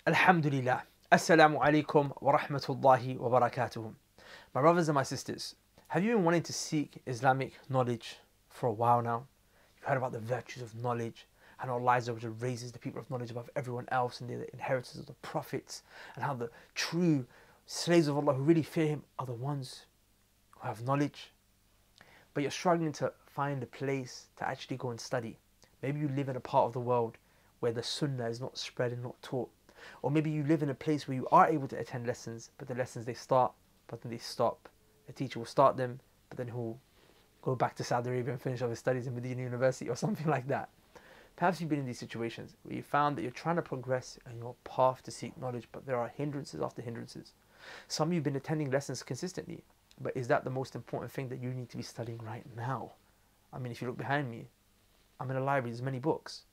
Alhamdulillah. Assalamu alaikum wa rahmatullahi wa barakatuh. My brothers and my sisters, have you been wanting to seek Islamic knowledge for a while now? You've heard about the virtues of knowledge and how Allah raises the people of knowledge above everyone else and they're the inheritors of the prophets, and how the true slaves of Allah who really fear Him are the ones who have knowledge. But you're struggling to find a place to actually go and study. Maybe you live in a part of the world where the sunnah is not spread and not taught. Or maybe you live in a place where you are able to attend lessons, but the lessons they start, but then they stop. The teacher will start them, but then he'll go back to Saudi Arabia and finish off his studies in Medina University or something like that. Perhaps you've been in these situations where you found that you're trying to progress in your path to seek knowledge, but there are hindrances after hindrances. Some of you have been attending lessons consistently, but is that the most important thing that you need to be studying right now? I mean, if you look behind me, I'm in a library, there's many books.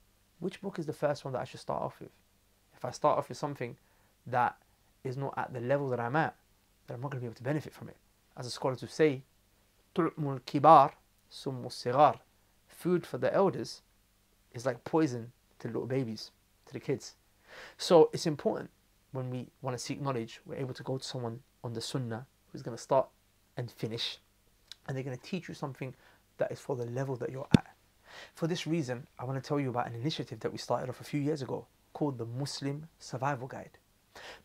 Which book is the first one that I should start off with? If I start off with something that is not at the level that I'm at, then I'm not going to be able to benefit from it. As the scholars would say, طُعْمُ الْكِبَارِ سُمُّ الصِّغَارِ. Food for the elders is like poison to little babies, to the kids. So it's important when we want to seek knowledge, we're able to go to someone on the sunnah who's going to start and finish, and they're going to teach you something that is for the level that you're at. For this reason, I want to tell you about an initiative that we started off a few years ago called the Muslim Survival Guide.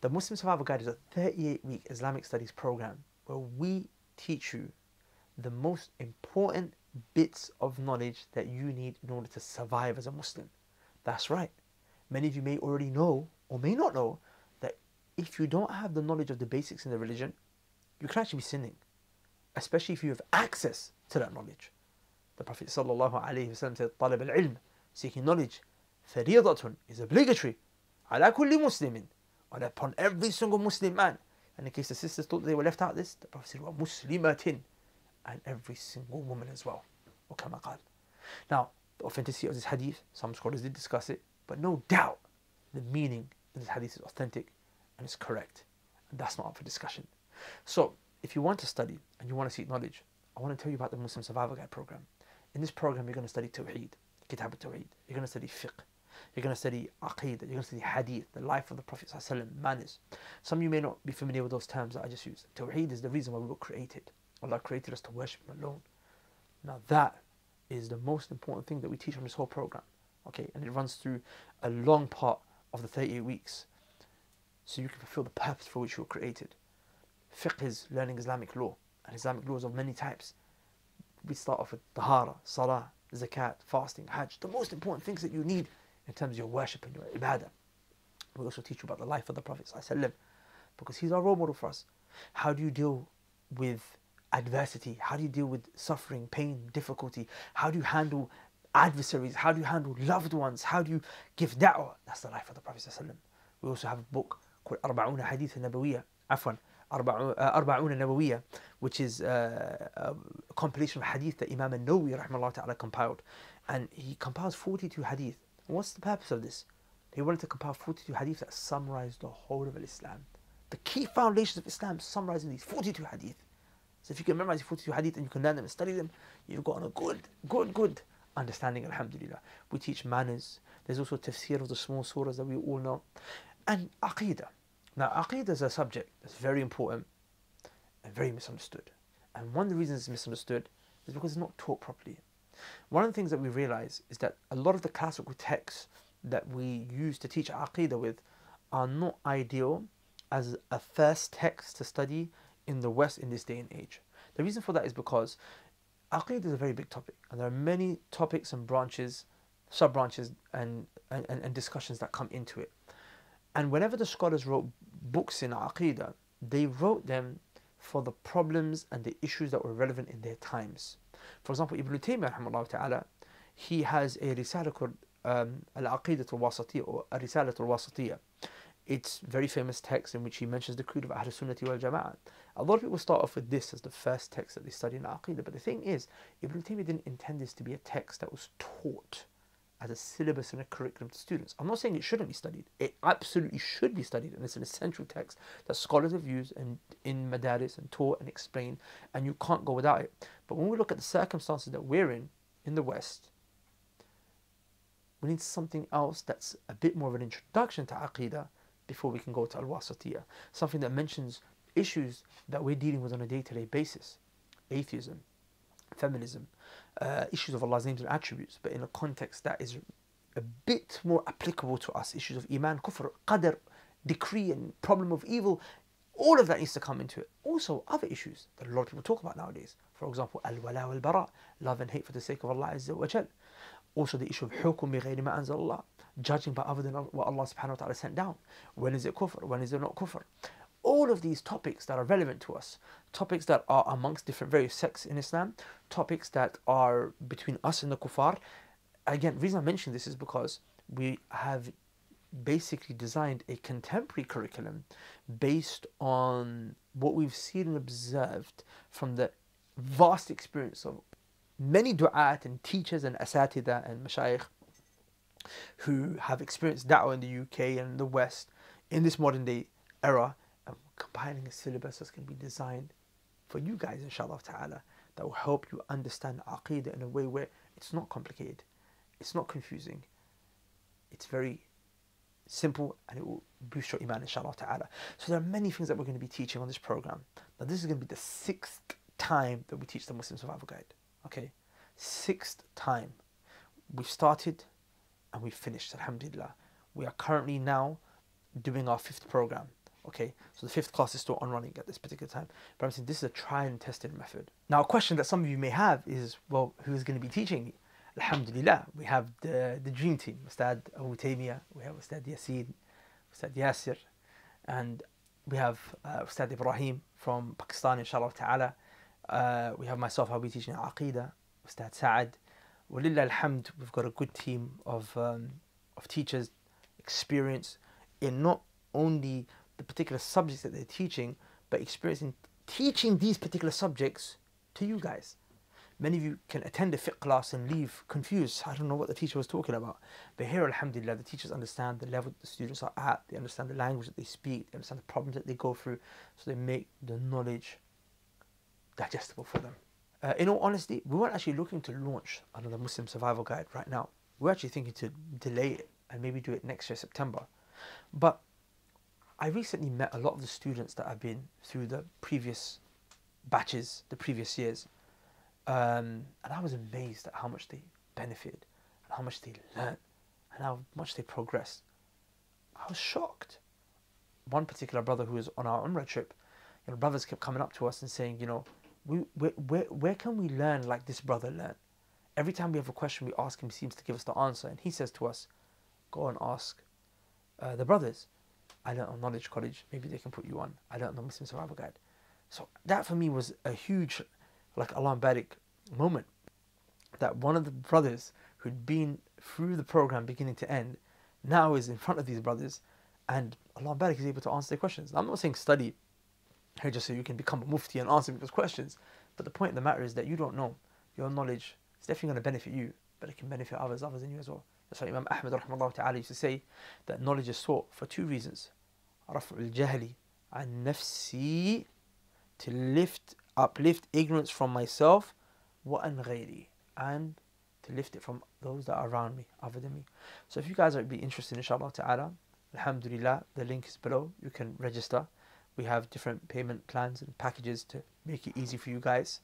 The Muslim Survival Guide is a 38-week Islamic studies program where we teach you the most important bits of knowledge that you need in order to survive as a Muslim. That's right. Many of you may already know or may not know that if you don't have the knowledge of the basics in the religion, you can actually be sinning, especially if you have access to that knowledge. The Prophet ﷺ said, طَلَبَ الْعِلْمِ, seeking knowledge, فَرِيضَةٌ, is obligatory, عَلَى كُلِّ مُسْلِمٍ, and upon every single Muslim man. And in case the sisters thought they were left out of this, the Prophet said, وَمُسْلِمَةٍ, and every single woman as well. وَكَمَا قَالَ. Now, the authenticity of this hadith, some scholars did discuss it, but no doubt the meaning of this hadith is authentic and is correct. And that's not up for discussion. So, if you want to study and you want to seek knowledge, I want to tell you about the Muslim Survival Guide program. In this program, you're going to study Tawheed, Kitab al-Tawheed. You're going to study Fiqh. You're going to study Aqeedah. You're going to study Hadith, the life of the Prophet ﷺ, manners. Some of you may not be familiar with those terms that I just used. Tawheed is the reason why we were created. Allah created us to worship Him alone. Now that is the most important thing that we teach on this whole program. Okay, and it runs through a long part of the 38 weeks. So you can fulfill the purpose for which you were created. Fiqh is learning Islamic law. And Islamic laws of many types. We start off with Tahara, Salah, Zakat, fasting, Hajj. The most important things that you need in terms of your worship and your ibadah. We also teach you about the life of the Prophet ﷺ, because he's our role model for us. How do you deal with adversity? How do you deal with suffering, pain, difficulty? How do you handle adversaries? How do you handle loved ones? How do you give da'wah? That's the life of the Prophet ﷺ. We also have a book called Arba'una Hadith al-Nabawiyya. Afwan. Arba'una Nabawiyya, which is a compilation of hadith that Imam al-Nawawi rahimahullah ta'ala compiled. And he compiles 42 hadith. What's the purpose of this? He wanted to compile 42 hadith that summarize the whole of Islam. The key foundations of Islam summarized in these 42 hadith. So if you can memorize 42 hadith and you can learn them and study them, you've got a good understanding, alhamdulillah. We teach manners. There's also tafsir of the small surahs that we all know. And Aqeedah. Now, Aqeedah is a subject that's very important and very misunderstood. And one of the reasons it's misunderstood is because it's not taught properly. One of the things that we realize is that a lot of the classical texts that we use to teach Aqeedah with are not ideal as a first text to study in the West in this day and age. The reason for that is because Aqeedah is a very big topic, and there are many topics and branches, sub-branches and discussions that come into it. And whenever the scholars wrote books in Aqeedah, they wrote them for the problems and the issues that were relevant in their times. For example, Ibn Taymiyyah rahimahullah ta'ala, he has a risala called Al-Aqidat al-Wasatiyya, or Risalat al-Wasatiyya. It's a very famous text in which he mentions the creed of Ahl Sunnati wal Jama'ah. A lot of people start off with this as the first text that they study in Aqeedah, but the thing is, Ibn Taymiyyah didn't intend this to be a text that was taught as a syllabus and a curriculum to students. I'm not saying it shouldn't be studied. It absolutely should be studied, and it's an essential text that scholars have used and in madaris and taught and explained, and you can't go without it. But when we look at the circumstances that we're in the West, we need something else that's a bit more of an introduction to Aqeedah before we can go to Al-Wasatiyah. Something that mentions issues that we're dealing with on a day-to-day basis. Atheism, feminism, issues of Allah's names and attributes, but in a context that is a bit more applicable to us. Issues of Iman, Kufr, Qadr, decree and problem of evil. All of that needs to come into it. Also, other issues that a lot of people talk about nowadays. For example, al-wala wal-bara, love and hate for the sake of Allah Azza wa Jal. Also the issue of hukm bi ghayri ma anzal Allah, judging by other than what Allah subhanahu wa ta'ala sent down. When is it kufr? When is it not kufr? All of these topics that are relevant to us, topics that are amongst different various sects in Islam, topics that are between us and the kuffar. Again, the reason I mention this is because we have basically designed a contemporary curriculum based on what we've seen and observed from the vast experience of many du'at and teachers and asatida and mashayikh who have experienced da'wah in the UK and the West in this modern day era, and compiling a syllabus that's going to be designed for you guys, inshallah ta'ala, that will help you understand aqeedah in a way where it's not complicated, it's not confusing, it's very simple, and it will boost your iman, inshallah ta'ala. So there are many things that we're going to be teaching on this program. Now this is going to be the 6th time that we teach the Muslim Survival Guide. Okay, 6th time. We've started and we've finished, alhamdulillah. We are currently now doing our 5th program. Okay, so the 5th class is still on running at this particular time. But I'm saying this is a tried and tested method. Now a question that some of you may have is, well, who is going to be teaching? Alhamdulillah, we have the dream team. Ustad Abu Taymiyyah, we have Ustad Yasin, Ustad Yasir, and we have Ustad Ibrahim from Pakistan, inshallah ta'ala. We have myself, I'll be teaching Aqeedah, Ustad Sa'ad. Walillah alhamd, we've got a good team of teachers, experience in not only the particular subjects that they're teaching, but experience in teaching these particular subjects to you guys. Many of you can attend a fiqh class and leave confused. I don't know what the teacher was talking about. But here, alhamdulillah, the teachers understand the level that the students are at. They understand the language that they speak. They understand the problems that they go through. So they make the knowledge digestible for them. In all honesty, we weren't actually looking to launch another Muslim Survival Guide right now. We're actually thinking to delay it and maybe do it next year, September. But I recently met a lot of the students that have been through the previous batches, the previous years. And I was amazed at how much they benefited, and how much they learned, and how much they progressed. I was shocked. One particular brother who was on our Umrah trip, brothers kept coming up to us and saying, where can we learn like this brother learned? Every time we have a question, we ask him, he seems to give us the answer. And he says to us, go and ask the brothers. I learned on Knowledge College, maybe they can put you on. I learned on the Muslim Survival Guide. So that for me was a huge, like Alarm Barik moment, that one of the brothers who'd been through the program beginning to end now is in front of these brothers, and Alarm Barik is able to answer their questions. Now, I'm not saying study here just so you can become a mufti and answer people's questions, but the point of the matter is that you don't know. Your knowledge is definitely going to benefit you, but it can benefit others in you as well. That's why Imam Ahmad rahimahullah ta'ala used to say that knowledge is sought for 2 reasons. Raf'ul jahli an nafsi, to uplift ignorance from myself, wa an ghayri, and to lift it from those that are around me, other than me. So if you guys would be interested, inshallah ta'ala, alhamdulillah, the link is below. You can register. We have different payment plans and packages to make it easy for you guys.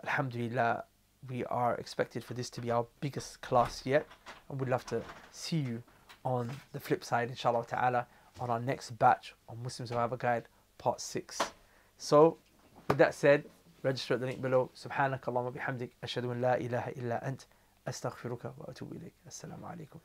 Alhamdulillah, we are expected for this to be our biggest class yet, and we'd love to see you on the flip side, inshallah ta'ala, on our next batch on Muslim Survival Guide Part 6. So, with that said, register at the link below. Subhanaka Allahumma bihamdik, ashhadu an la ilaha illa ant, astaghfiruka wa atubu ilayk. Assalamu alaikum.